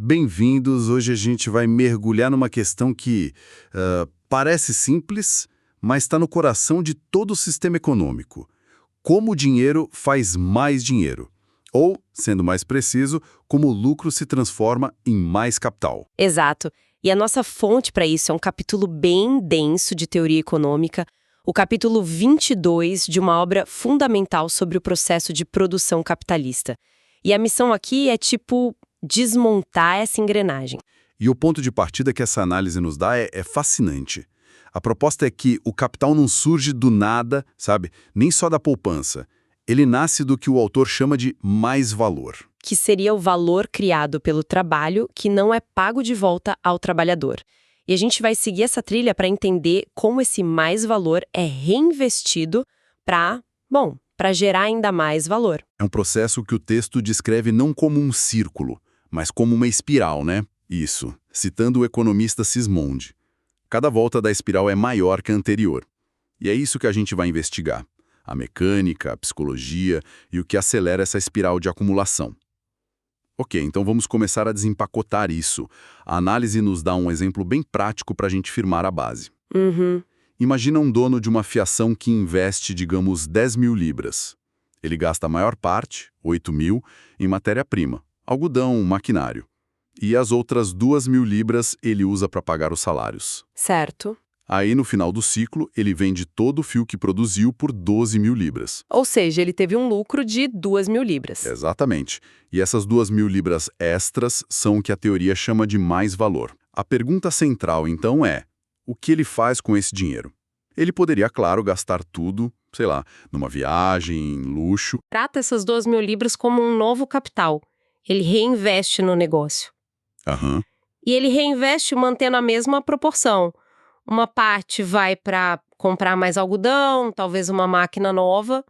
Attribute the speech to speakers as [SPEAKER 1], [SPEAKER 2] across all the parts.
[SPEAKER 1] Bem-vindos! Hoje a gente vai mergulhar numa questão que parece simples, mas está no coração de todo o sistema econômico. Como o dinheiro faz mais dinheiro? Ou, sendo mais preciso, como o lucro se transforma em mais capital.
[SPEAKER 2] Exato. E a nossa fonte para isso é um capítulo bem denso de teoria econômica, o capítulo 22 de uma obra fundamental sobre o processo de produção capitalista. E a missão aqui é, desmontar essa engrenagem.
[SPEAKER 1] E o ponto de partida que essa análise nos dá é fascinante. A proposta é que o capital não surge do nada, sabe? Nem só da poupança. Ele nasce do que o autor chama de mais-valor.
[SPEAKER 2] Que seria o valor criado pelo trabalho que não é pago de volta ao trabalhador. E a gente vai seguir essa trilha para entender como esse mais-valor é reinvestido para gerar ainda mais valor.
[SPEAKER 1] É um processo que o texto descreve não como um círculo, mas como uma espiral, né? Isso, citando o economista Sismondi. Cada volta da espiral é maior que a anterior. E é isso que a gente vai investigar. A mecânica, a psicologia e o que acelera essa espiral de acumulação. Ok, então vamos começar a desempacotar isso. A análise nos dá um exemplo bem prático para a gente firmar a base. Imagina um dono de uma fiação que investe, digamos, 10 mil libras. Ele gasta a maior parte, 8 mil, em matéria-prima, algodão, maquinário. E as outras 2 mil libras ele usa para pagar os salários.
[SPEAKER 2] Certo.
[SPEAKER 1] Aí, no final do ciclo, ele vende todo o fio que produziu por 12 mil libras.
[SPEAKER 2] Ou seja, ele teve um lucro de 2 mil libras.
[SPEAKER 1] Exatamente. E essas 2 mil libras extras são o que a teoria chama de mais-valor. A pergunta central, então, é: o que ele faz com esse dinheiro? Ele poderia, claro, gastar tudo, sei lá, numa viagem, em luxo.
[SPEAKER 2] Trata essas 2 mil libras como um novo capital. Ele reinveste no negócio. E ele reinveste mantendo a mesma proporção. Uma parte vai para comprar mais algodão, talvez uma máquina nova,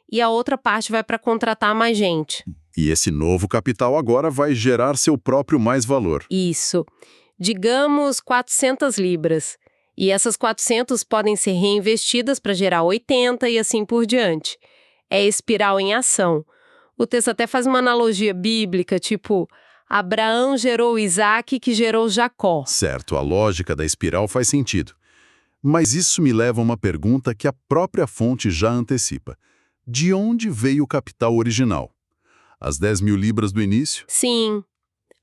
[SPEAKER 2] e a outra parte vai para contratar mais gente.
[SPEAKER 1] E esse novo capital agora vai gerar seu próprio mais-valor.
[SPEAKER 2] Isso. Digamos 400 libras. E essas 400 podem ser reinvestidas para gerar 80 e assim por diante. É espiral em ação. O texto até faz uma analogia bíblica, tipo: Abraão gerou Isaac, que gerou Jacó.
[SPEAKER 1] Certo, a lógica da espiral faz sentido. Mas isso me leva a uma pergunta que a própria fonte já antecipa. De onde veio o capital original? As 10 mil libras do início?
[SPEAKER 2] Sim.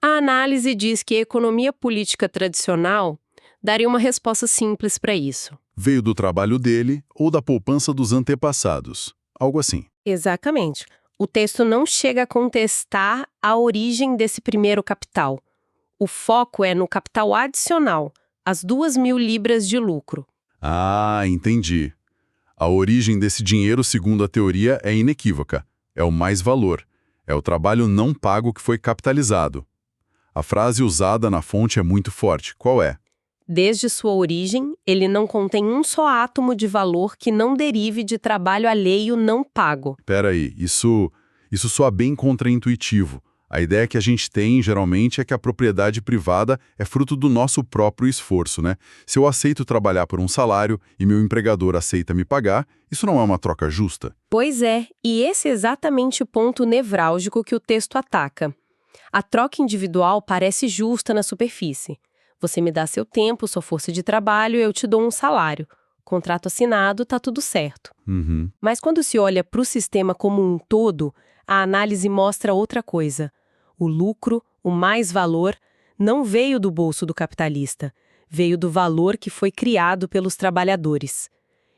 [SPEAKER 2] A análise diz que a economia política tradicional daria uma resposta simples para isso.
[SPEAKER 1] Veio do trabalho dele ou da poupança dos antepassados. Algo assim.
[SPEAKER 2] Exatamente. O texto não chega a contestar a origem desse primeiro capital. O foco é no capital adicional, as 2 mil libras de lucro.
[SPEAKER 1] Ah, entendi. A origem desse dinheiro, segundo a teoria, é inequívoca. É o mais-valor. É o trabalho não pago que foi capitalizado. A frase usada na fonte é muito forte. Qual é?
[SPEAKER 2] Desde sua origem, ele não contém um só átomo de valor que não derive de trabalho alheio não pago.
[SPEAKER 1] Peraí, isso soa bem contraintuitivo. A ideia que a gente tem, geralmente, é que a propriedade privada é fruto do nosso próprio esforço, né? Se eu aceito trabalhar por um salário e meu empregador aceita me pagar, isso não é uma troca justa?
[SPEAKER 2] Pois é, e esse é exatamente o ponto nevrálgico que o texto ataca. A troca individual parece justa na superfície. Você me dá seu tempo, sua força de trabalho, eu te dou um salário. Contrato assinado, tá tudo certo. Mas quando se olha para o sistema como um todo, a análise mostra outra coisa. O lucro, o mais-valor, não veio do bolso do capitalista. Veio do valor que foi criado pelos trabalhadores.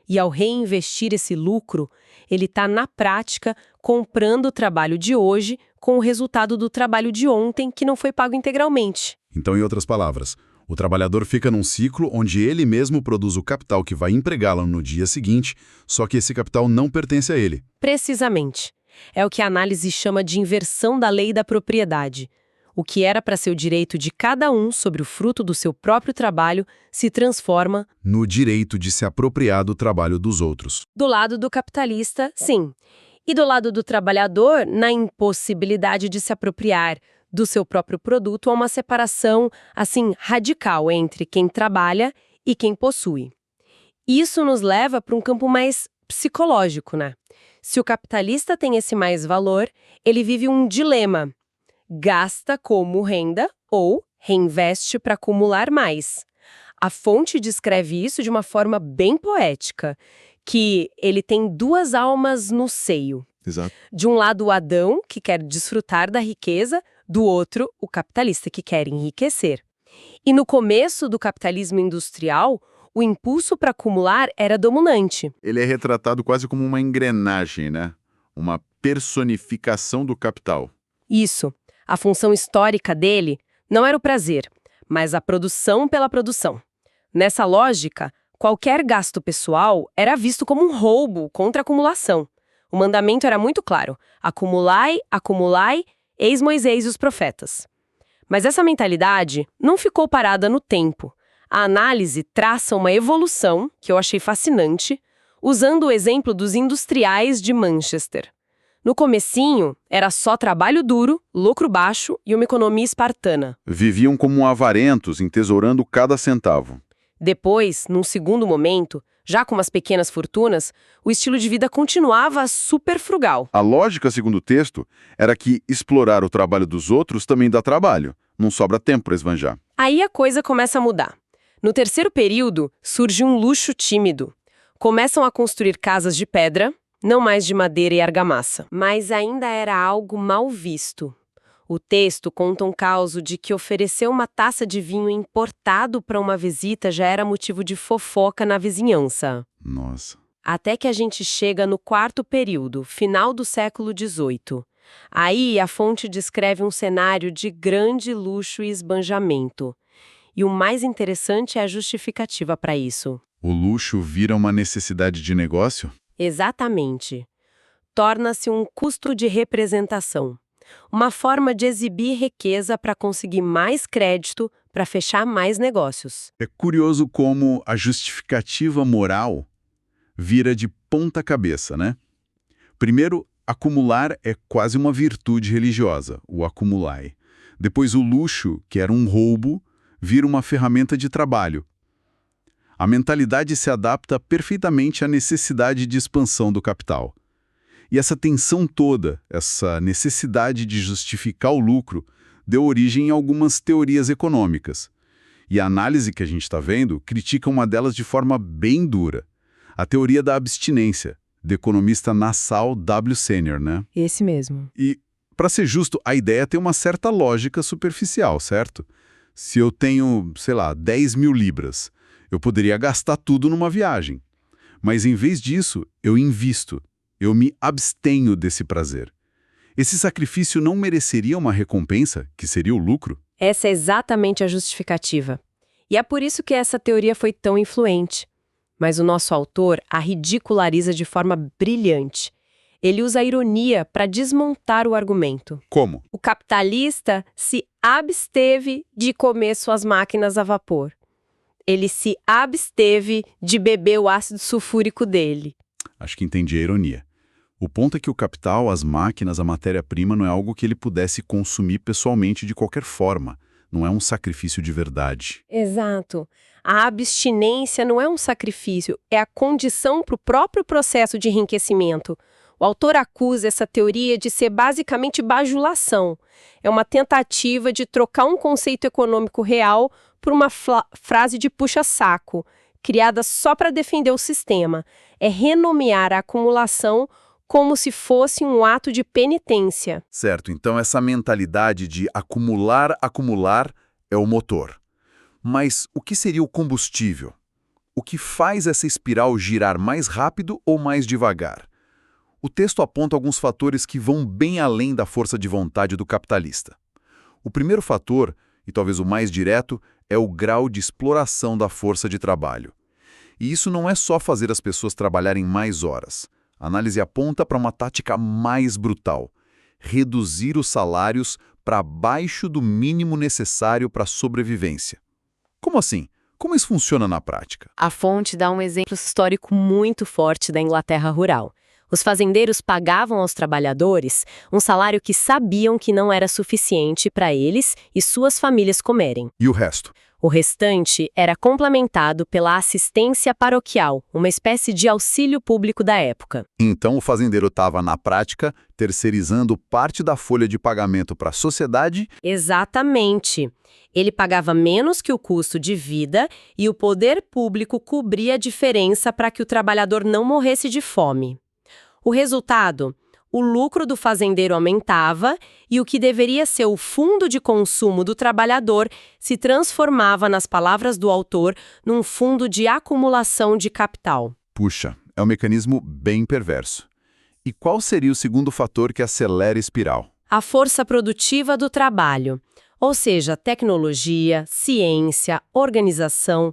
[SPEAKER 2] E ao reinvestir esse lucro, ele está, na prática, comprando o trabalho de hoje com o resultado do trabalho de ontem que não foi pago integralmente.
[SPEAKER 1] Então, em outras palavras, o trabalhador fica num ciclo onde ele mesmo produz o capital que vai empregá-lo no dia seguinte, só que esse capital não pertence a ele.
[SPEAKER 2] Precisamente. É o que a análise chama de inversão da lei da propriedade. O que era para ser o direito de cada um sobre o fruto do seu próprio trabalho se transforma
[SPEAKER 1] no direito de se apropriar do trabalho dos outros.
[SPEAKER 2] Do lado do capitalista, sim. E do lado do trabalhador, na impossibilidade de se apropriar do seu próprio produto, há uma separação, radical entre quem trabalha e quem possui. Isso nos leva para um campo mais psicológico, né? Se o capitalista tem esse mais valor, ele vive um dilema. Gasta como renda ou reinveste para acumular mais. A fonte descreve isso de uma forma bem poética, que ele tem duas almas no seio.
[SPEAKER 1] Exato.
[SPEAKER 2] De um lado, o Adão, que quer desfrutar da riqueza, do outro, o capitalista, que quer enriquecer. E no começo do capitalismo industrial, o impulso para acumular era dominante.
[SPEAKER 1] Ele é retratado quase como uma engrenagem, né? Uma personificação do capital.
[SPEAKER 2] Isso. A função histórica dele não era o prazer, mas a produção pela produção. Nessa lógica, qualquer gasto pessoal era visto como um roubo contra a acumulação. O mandamento era muito claro: acumulai, acumulai, eis Moisés e os profetas. Mas essa mentalidade não ficou parada no tempo. A análise traça uma evolução, que eu achei fascinante, usando o exemplo dos industriais de Manchester. No comecinho, era só trabalho duro, lucro baixo e uma economia espartana.
[SPEAKER 1] Viviam como avarentos, entesourando cada centavo.
[SPEAKER 2] Depois, num segundo momento, já com umas pequenas fortunas, o estilo de vida continuava super frugal.
[SPEAKER 1] A lógica, segundo o texto, era que explorar o trabalho dos outros também dá trabalho. Não sobra tempo para esbanjar.
[SPEAKER 2] Aí a coisa começa a mudar. No terceiro período, surge um luxo tímido. Começam a construir casas de pedra, não mais de madeira e argamassa. Mas ainda era algo mal visto. O texto conta um caso de que oferecer uma taça de vinho importado para uma visita já era motivo de fofoca na vizinhança.
[SPEAKER 1] Nossa.
[SPEAKER 2] Até que a gente chega no quarto período, final do século XVIII. Aí a fonte descreve um cenário de grande luxo e esbanjamento. E o mais interessante é a justificativa para isso.
[SPEAKER 1] O luxo vira uma necessidade de negócio?
[SPEAKER 2] Exatamente. Torna-se um custo de representação. Uma forma de exibir riqueza para conseguir mais crédito, para fechar mais negócios.
[SPEAKER 1] É curioso como a justificativa moral vira de ponta cabeça, né? Primeiro, acumular é quase uma virtude religiosa, o acumulai. Depois, o luxo, que era um roubo, vira uma ferramenta de trabalho. A mentalidade se adapta perfeitamente à necessidade de expansão do capital. E essa tensão toda, essa necessidade de justificar o lucro, deu origem a algumas teorias econômicas. E a análise que a gente está vendo critica uma delas de forma bem dura. A teoria da abstinência, do economista Nassau W. Senior, né?
[SPEAKER 2] Esse mesmo.
[SPEAKER 1] E, para ser justo, a ideia tem uma certa lógica superficial, certo? Se eu tenho, sei lá, 10 mil libras, eu poderia gastar tudo numa viagem. Mas, em vez disso, eu invisto. Eu me abstenho desse prazer. Esse sacrifício não mereceria uma recompensa, que seria o lucro?
[SPEAKER 2] Essa é exatamente a justificativa. E é por isso que essa teoria foi tão influente. Mas o nosso autor a ridiculariza de forma brilhante. Ele usa a ironia para desmontar o argumento.
[SPEAKER 1] Como?
[SPEAKER 2] O capitalista se absteve de comer suas máquinas a vapor. Ele se absteve de beber o ácido sulfúrico dele.
[SPEAKER 1] Acho que entendi a ironia. O ponto é que o capital, as máquinas, a matéria-prima não é algo que ele pudesse consumir pessoalmente de qualquer forma. Não é um sacrifício de verdade.
[SPEAKER 2] Exato. A abstinência não é um sacrifício, é a condição para o próprio processo de enriquecimento. O autor acusa essa teoria de ser basicamente bajulação. É uma tentativa de trocar um conceito econômico real por uma frase de puxa-saco, criada só para defender o sistema. É renomear a acumulação como se fosse um ato de penitência.
[SPEAKER 1] Certo, então essa mentalidade de acumular, acumular é o motor. Mas o que seria o combustível? O que faz essa espiral girar mais rápido ou mais devagar? O texto aponta alguns fatores que vão bem além da força de vontade do capitalista. O primeiro fator, e talvez o mais direto, é o grau de exploração da força de trabalho. E isso não é só fazer as pessoas trabalharem mais horas. A análise aponta para uma tática mais brutal: reduzir os salários para abaixo do mínimo necessário para a sobrevivência. Como assim? Como isso funciona na prática?
[SPEAKER 2] A fonte dá um exemplo histórico muito forte da Inglaterra rural. Os fazendeiros pagavam aos trabalhadores um salário que sabiam que não era suficiente para eles e suas famílias comerem.
[SPEAKER 1] E o resto?
[SPEAKER 2] O restante era complementado pela assistência paroquial, uma espécie de auxílio público da época.
[SPEAKER 1] Então o fazendeiro estava, na prática, terceirizando parte da folha de pagamento para a sociedade?
[SPEAKER 2] Exatamente. Ele pagava menos que o custo de vida e o poder público cobria a diferença para que o trabalhador não morresse de fome. O resultado? O lucro do fazendeiro aumentava e o que deveria ser o fundo de consumo do trabalhador se transformava, nas palavras do autor, num fundo de acumulação de capital.
[SPEAKER 1] Puxa, é um mecanismo bem perverso. E qual seria o segundo fator que acelera a espiral?
[SPEAKER 2] A força produtiva do trabalho, ou seja, tecnologia, ciência, organização.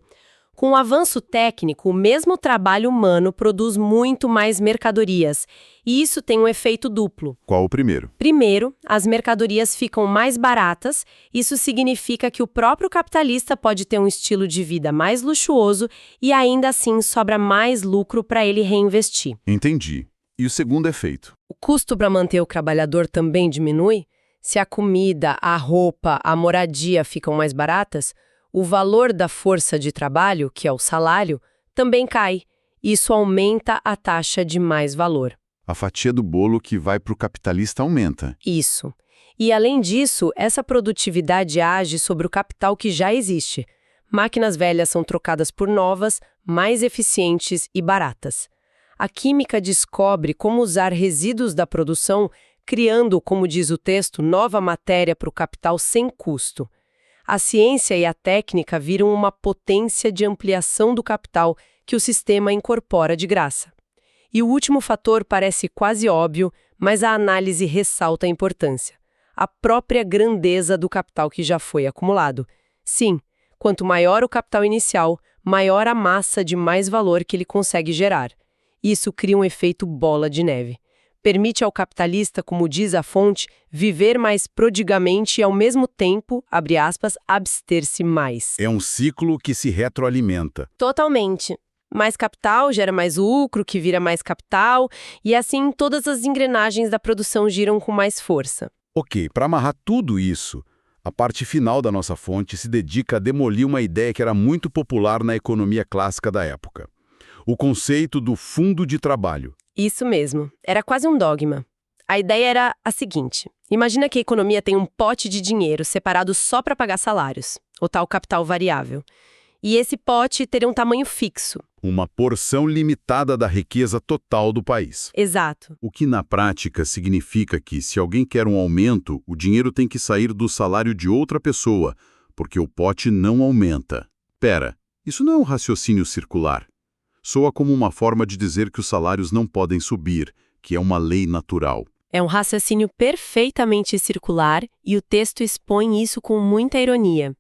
[SPEAKER 2] Com o avanço técnico, o mesmo trabalho humano produz muito mais mercadorias, e isso tem um efeito duplo.
[SPEAKER 1] Qual o primeiro?
[SPEAKER 2] Primeiro, as mercadorias ficam mais baratas, isso significa que o próprio capitalista pode ter um estilo de vida mais luxuoso e ainda assim sobra mais lucro para ele reinvestir.
[SPEAKER 1] Entendi. E o segundo efeito?
[SPEAKER 2] O custo para manter o trabalhador também diminui? Se a comida, a roupa, a moradia ficam mais baratas, o valor da força de trabalho, que é o salário, também cai. Isso aumenta a taxa de mais-valor.
[SPEAKER 1] A fatia do bolo que vai para o capitalista aumenta.
[SPEAKER 2] Isso. E, além disso, essa produtividade age sobre o capital que já existe. Máquinas velhas são trocadas por novas, mais eficientes e baratas. A química descobre como usar resíduos da produção, criando, como diz o texto, nova matéria para o capital sem custo. A ciência e a técnica viram uma potência de ampliação do capital que o sistema incorpora de graça. E o último fator parece quase óbvio, mas a análise ressalta a importância. A própria grandeza do capital que já foi acumulado. Sim, quanto maior o capital inicial, maior a massa de mais valor que ele consegue gerar. Isso cria um efeito bola de neve. Permite ao capitalista, como diz a fonte, viver mais prodigamente e, ao mesmo tempo, abre aspas, abster-se mais.
[SPEAKER 1] É um ciclo que se retroalimenta.
[SPEAKER 2] Totalmente. Mais capital gera mais lucro, que vira mais capital, e assim todas as engrenagens da produção giram com mais força.
[SPEAKER 1] Ok, para amarrar tudo isso, a parte final da nossa fonte se dedica a demolir uma ideia que era muito popular na economia clássica da época. O conceito do fundo de trabalho.
[SPEAKER 2] Isso mesmo. Era quase um dogma. A ideia era a seguinte: imagina que a economia tem um pote de dinheiro separado só para pagar salários, o tal capital variável. E esse pote teria um tamanho fixo.
[SPEAKER 1] Uma porção limitada da riqueza total do país.
[SPEAKER 2] Exato.
[SPEAKER 1] O que na prática significa que, se alguém quer um aumento, o dinheiro tem que sair do salário de outra pessoa, porque o pote não aumenta. Pera, isso não é um raciocínio circular. Soa como uma forma de dizer que os salários não podem subir, que é uma lei natural.
[SPEAKER 2] É um raciocínio perfeitamente circular e o texto expõe isso com muita ironia.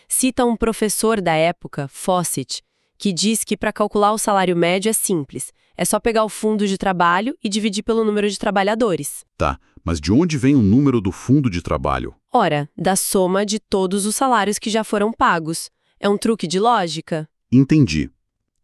[SPEAKER 2] Cita um professor da época, Fawcett, que diz que para calcular o salário médio é simples. É só pegar o fundo de trabalho e dividir pelo número de trabalhadores.
[SPEAKER 1] Tá, mas de onde vem o número do fundo de trabalho?
[SPEAKER 2] Ora, da soma de todos os salários que já foram pagos. É um truque de lógica?
[SPEAKER 1] Entendi.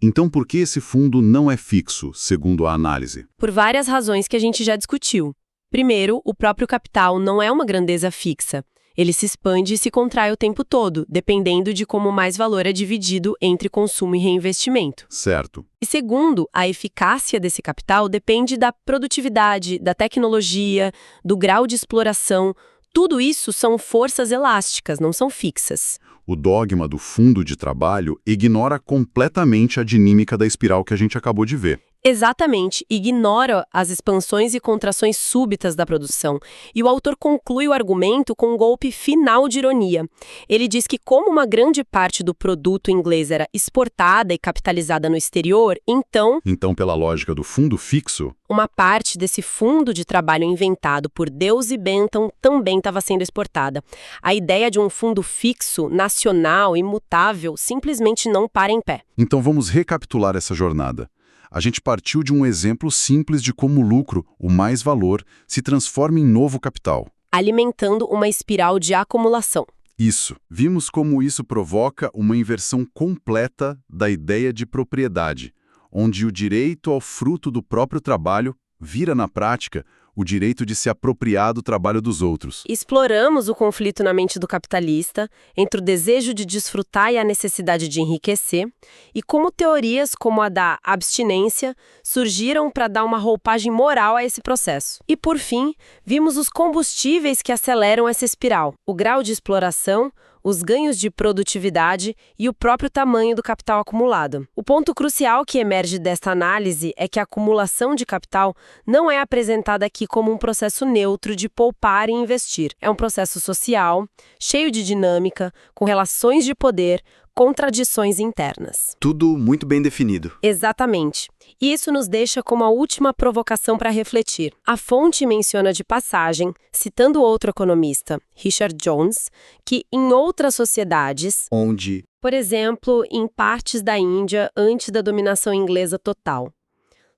[SPEAKER 1] Então por que esse fundo não é fixo, segundo a análise?
[SPEAKER 2] Por várias razões que a gente já discutiu. Primeiro, o próprio capital não é uma grandeza fixa. Ele se expande e se contrai o tempo todo, dependendo de como mais valor é dividido entre consumo e reinvestimento.
[SPEAKER 1] Certo.
[SPEAKER 2] E segundo, a eficácia desse capital depende da produtividade, da tecnologia, do grau de exploração. Tudo isso são forças elásticas, não são fixas.
[SPEAKER 1] O dogma do fundo de trabalho ignora completamente a dinâmica da espiral que a gente acabou de ver.
[SPEAKER 2] Exatamente, ignora as expansões e contrações súbitas da produção. E o autor conclui o argumento com um golpe final de ironia. Ele diz que como uma grande parte do produto inglês era exportada e capitalizada no exterior, então,
[SPEAKER 1] pela lógica do fundo fixo,
[SPEAKER 2] uma parte desse fundo de trabalho inventado por Deus e Bentham também estava sendo exportada. A ideia de um fundo fixo, nacional, imutável, simplesmente não para em pé.
[SPEAKER 1] Então vamos recapitular essa jornada. A gente partiu de um exemplo simples de como o lucro, o mais-valor, se transforma em novo capital.
[SPEAKER 2] Alimentando uma espiral de acumulação.
[SPEAKER 1] Isso. Vimos como isso provoca uma inversão completa da ideia de propriedade, onde o direito ao fruto do próprio trabalho vira na prática o direito de se apropriar do trabalho dos outros.
[SPEAKER 2] Exploramos o conflito na mente do capitalista entre o desejo de desfrutar e a necessidade de enriquecer, e como teorias como a da abstinência surgiram para dar uma roupagem moral a esse processo. E, por fim, vimos os combustíveis que aceleram essa espiral, o grau de exploração, os ganhos de produtividade e o próprio tamanho do capital acumulado. O ponto crucial que emerge desta análise é que a acumulação de capital não é apresentada aqui como um processo neutro de poupar e investir. É um processo social, cheio de dinâmica, com relações de poder, contradições internas.
[SPEAKER 3] Tudo muito bem definido.
[SPEAKER 2] Exatamente. E isso nos deixa com uma última provocação para refletir. A fonte menciona de passagem, citando outro economista, Richard Jones, que em outras sociedades,
[SPEAKER 3] Onde
[SPEAKER 2] por exemplo, em partes da Índia antes da dominação inglesa total,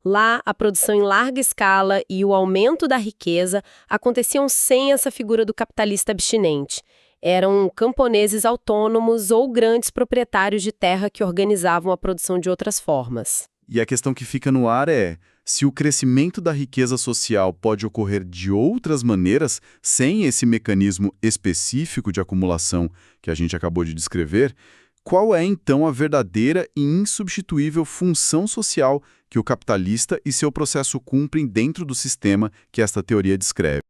[SPEAKER 2] lá a produção em larga escala e o aumento da riqueza aconteciam sem essa figura do capitalista abstinente. Eram camponeses autônomos ou grandes proprietários de terra que organizavam a produção de outras formas.
[SPEAKER 1] E a questão que fica no ar é: se o crescimento da riqueza social pode ocorrer de outras maneiras, sem esse mecanismo específico de acumulação que a gente acabou de descrever, qual é então a verdadeira e insubstituível função social que o capitalista e seu processo cumprem dentro do sistema que esta teoria descreve?